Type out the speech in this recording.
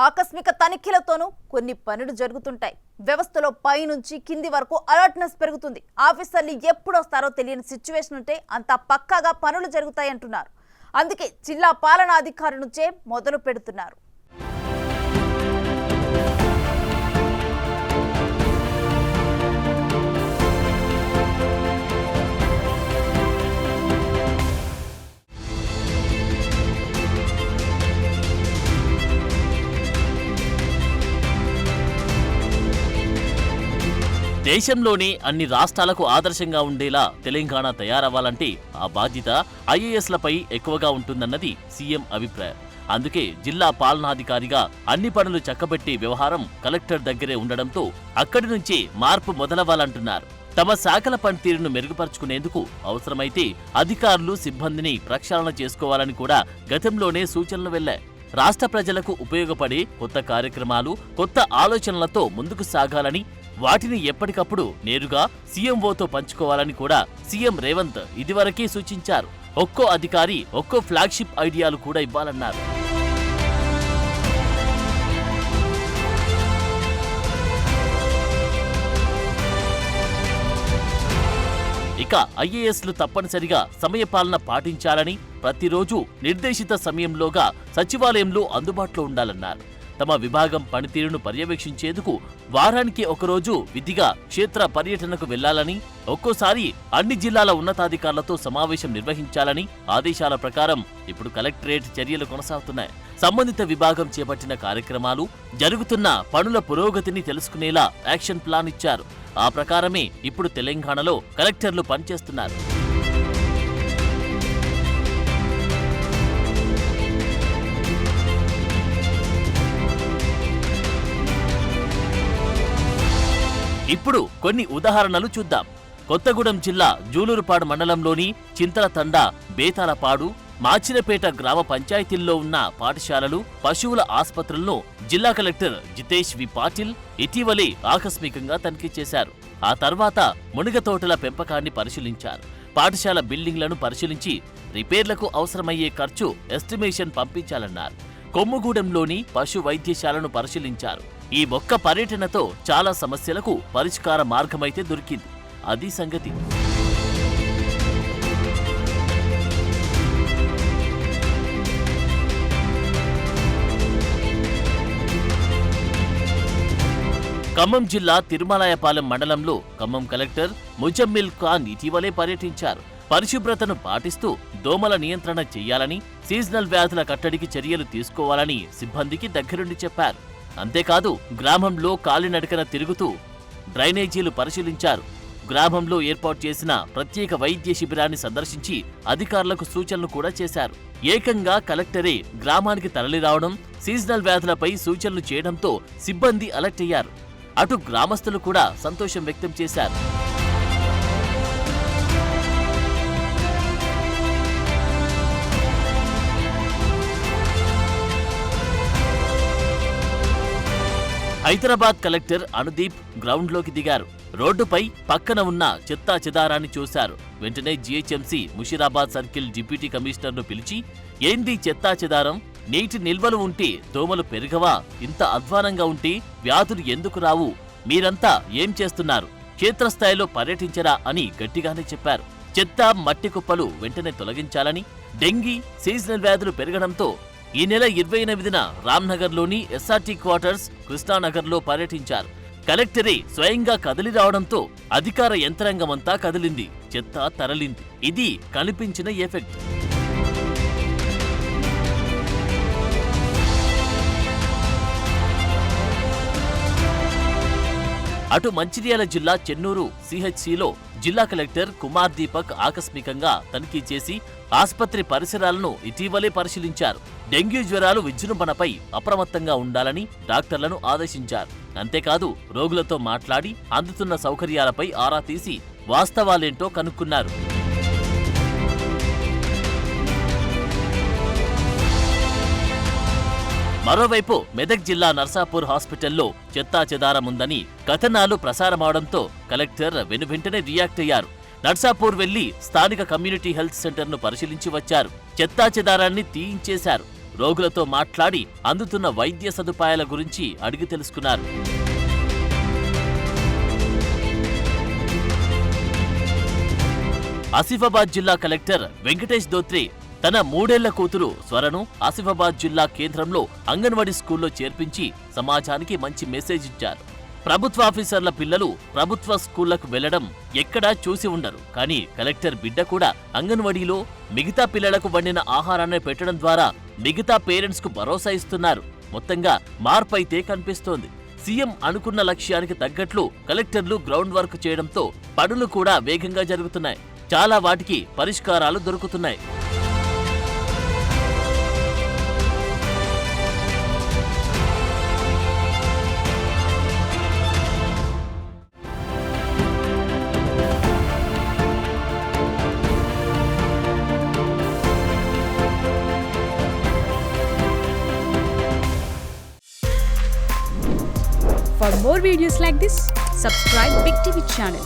ఆకస్మిక తనిఖీలతోనూ కొన్ని పనులు జరుగుతుంటాయి. వ్యవస్థలో పై నుంచి కింది వరకు అలర్ట్నెస్ పెరుగుతుంది. ఆఫీసర్లు ఎప్పుడు వస్తారో తెలియని సిచ్యువేషన్ ఉంటే అంత పక్కాగా పనులు జరుగుతాయంటున్నారు. అందుకే జిల్లా పాలనాధికారి నుంచే మొదలు పెడుతున్నారు. దేశంలోనే అన్ని రాష్ట్రాలకు ఆదర్శంగా ఉండేలా తెలంగాణ తయారవ్వాలంటే ఆ బాధ్యత ఐఏఎస్లపై ఎక్కువగా ఉంటుందన్నది సీఎం అభిప్రాయం. అందుకే జిల్లా పాలనాధికారిగా అన్ని పనులు చక్కబెట్టే వ్యవహారం కలెక్టర్ దగ్గరే ఉండడంతో అక్కడి నుంచే మార్పు మొదలవ్వాలంటున్నారు. తమ శాఖల పనితీరును మెరుగుపరుచుకునేందుకు అవసరమైతే అధికారులు సిబ్బందిని ప్రక్షాళన చేసుకోవాలని కూడా గతంలోనే సూచనలు వెళ్లాయి. రాష్ట్ర ప్రజలకు ఉపయోగపడే కొత్త కార్యక్రమాలు, కొత్త ఆలోచనలతో ముందుకు సాగాలని, వాటిని ఎప్పటికప్పుడు నేరుగా సీఎంఓతో పంచుకోవాలని కూడా సీఎం రేవంత్ ఇదివరకే సూచించారు. ఒక్కో అధికారి ఒక్కో ఫ్లాగ్షిప్ ఐడియాలు కూడా ఇవ్వాలన్నారు. ఇక ఐఏఎస్లు తప్పనిసరిగా సమయపాలన పాటించాలని, ప్రతిరోజు నిర్దేశిత సమయంలోగా సచివాలయంలో అందుబాటులో ఉండాలన్నారు. తమ విభాగం పనితీరును పర్యవేక్షించేందుకు వారానికి ఒకరోజు విధిగా క్షేత్ర పర్యటనకు వెళ్లాలని, ఒక్కోసారి అన్ని జిల్లాల ఉన్నతాధికారులతో సమావేశం నిర్వహించాలని ఆదేశాల ప్రకారం ఇప్పుడు కలెక్టరేట్ చర్యలు కొనసాగుతున్నాయి. సంబంధిత విభాగం చేపట్టిన కార్యక్రమాలు, జరుగుతున్న పనుల పురోగతిని తెలుసుకునేలా యాక్షన్ ప్లాన్ ఇచ్చారు. ఆ ప్రకారమే ఇప్పుడు తెలంగాణలో కలెక్టర్లు పనిచేస్తున్నారు. ఇప్పుడు కొన్ని ఉదాహరణలు చూద్దాం. కొత్తగూడెం జిల్లా జూలూరుపాడు మండలంలోని చింతలతండ, బేతాలపాడు, మాచినపేట గ్రామ పంచాయతీల్లో ఉన్న పాఠశాలలు, పశువుల ఆస్పత్రులను జిల్లా కలెక్టర్ జితేష్ వి పాటిల్ ఇటీవలే ఆకస్మికంగా తనిఖీ చేశారు. ఆ తర్వాత మునగతోటల పెంపకాన్ని పరిశీలించారు. పాఠశాల బిల్డింగ్లను పరిశీలించి రిపేర్లకు అవసరమయ్యే ఖర్చు ఎస్టిమేషన్ పంపించాలన్నారు. కొమ్ముగూడెంలోని పశు వైద్యశాలను పరిశీలించారు. ఈ ఒక్క పర్యటనతో చాలా సమస్యలకు పరిష్కార మార్గమైతే దొరికింది. అది సంగతి. ఖమ్మం జిల్లా తిరుమలాయపాలెం మండలంలో ఖమ్మం కలెక్టర్ ముజమ్మిల్ ఖాన్ ఇటీవలే పర్యటించారు. పరిశుభ్రతను పాటిస్తూ దోమల నియంత్రణ చేయాలని, సీజనల్ వ్యాధుల కట్టడికి చర్యలు తీసుకోవాలని సిబ్బందికి దగ్గరుండి చెప్పారు. అంతేకాదు గ్రామంలో కాలినడకన తిరుగుతూ డ్రైనేజీలు పరిశీలించారు. గ్రామంలో ఏర్పాటు చేసిన ప్రత్యేక వైద్య శిబిరాన్ని సందర్శించి అధికారులకు సూచనలు కూడా చేశారు. ఏకంగా కలెక్టరే గ్రామానికి తరలిరావడం, సీజనల్ వ్యాధులపై సూచనలు చేయడంతో సిబ్బంది అలర్ట్ అయ్యారు. అటు గ్రామస్తులు కూడా సంతోషం వ్యక్తం చేశారు. హైదరాబాద్ కలెక్టర్ అనుదీప్ గ్రౌండ్లోకి దిగారు. రోడ్డుపై పక్కన ఉన్న చెత్తా చెదారాన్ని చూశారు. వెంటనే జీహెచ్ఎంసీ ముషీరాబాద్ సర్కిల్ డిప్యూటీ కమిషనర్ను పిలిచి, ఏంది చెత్తా చెదారం? నీటి నిల్వలు ఉంటే దోమలు పెరగవా? ఇంత అధ్వానంగా ఉంటే వ్యాధులు ఎందుకు రావు? మీరంతా ఏం చేస్తున్నారు? క్షేత్రస్థాయిలో పర్యటించరా అని గట్టిగానే చెప్పారు. చెత్త, మట్టి కుప్పలు వెంటనే తొలగించాలని, డెంగీ, సీజనల్ వ్యాధులు పెరగడంతో ఈ నెల 28న రామ్నగర్లోని ఎస్ఆర్టీ క్వార్టర్స్, కృష్ణానగర్లో పర్యటించారు. కలెక్టరే స్వయంగా కదిలి రావడంతో అధికార యంత్రాంగమంతా కదిలింది, చెత్త తరలింది. ఇది కనిపించిన ఎఫెక్ట్. అటు మంచిర్యాల జిల్లా చెన్నూరు సిహెచ్సిలో జిల్లా కలెక్టర్ కుమార్ దీపక్ ఆకస్మికంగా తనిఖీ చేసి ఆస్పత్రి పరిసరాలను ఇటీవలే పరిశీలించారు. డెంగ్యూ జ్వరాలు విజృంభణపై అప్రమత్తంగా ఉండాలని డాక్టర్లను ఆదేశించారు. అంతేకాదు రోగులతో మాట్లాడి అందుతున్న సౌకర్యాలపై ఆరా తీసి వాస్తవాలేంటో కనుక్కున్నారు. మరోవైపు మెదక్ జిల్లా నర్సాపూర్ హాస్పిటల్లో చెత్తా చెదారముందని కథనాలు ప్రసారమవడంతో కలెక్టర్ వెనువెంటనే రియాక్ట్ అయ్యారు. నర్సాపూర్ వెళ్లి స్థానిక కమ్యూనిటీ హెల్త్ సెంటర్ను పరిశీలించి వచ్చారు. చెత్తా చెదారాన్ని తీయించేశారు. రోగులతో మాట్లాడి అందుతున్న వైద్య సదుపాయాల గురించి అడిగి తెలుసుకున్నారు. ఆసిఫాబాద్ జిల్లా కలెక్టర్ వెంకటేష్ దోత్రే తన 3 ఏళ్ల కూతురు స్వరను ఆసిఫాబాద్ జిల్లా కేంద్రంలో అంగన్వాడీ స్కూల్లో చేర్పించి సమాజానికి మంచి మెసేజ్ ఇచ్చారు. ప్రభుత్వ ఆఫీసర్ల పిల్లలు ప్రభుత్వ స్కూళ్లకు వెళ్లడం ఎక్కడా చూసి ఉండరు. కానీ కలెక్టర్ బిడ్డ కూడా అంగన్వాడీలో మిగతా పిల్లలకు వండిన ఆహారాన్ని పెట్టడం ద్వారా మిగతా పేరెంట్స్ కు భరోసా ఇస్తున్నారు. మొత్తంగా మార్పైతే కనిపిస్తోంది. సీఎం అనుకున్న లక్ష్యానికి తగ్గట్లు కలెక్టర్లు గ్రౌండ్ వర్క్ చేయడంతో పనులు కూడా వేగంగా జరుగుతున్నాయి. చాలా వాటికి పరిష్కారాలు దొరుకుతున్నాయి. For more videos like this, subscribe Big TV channel.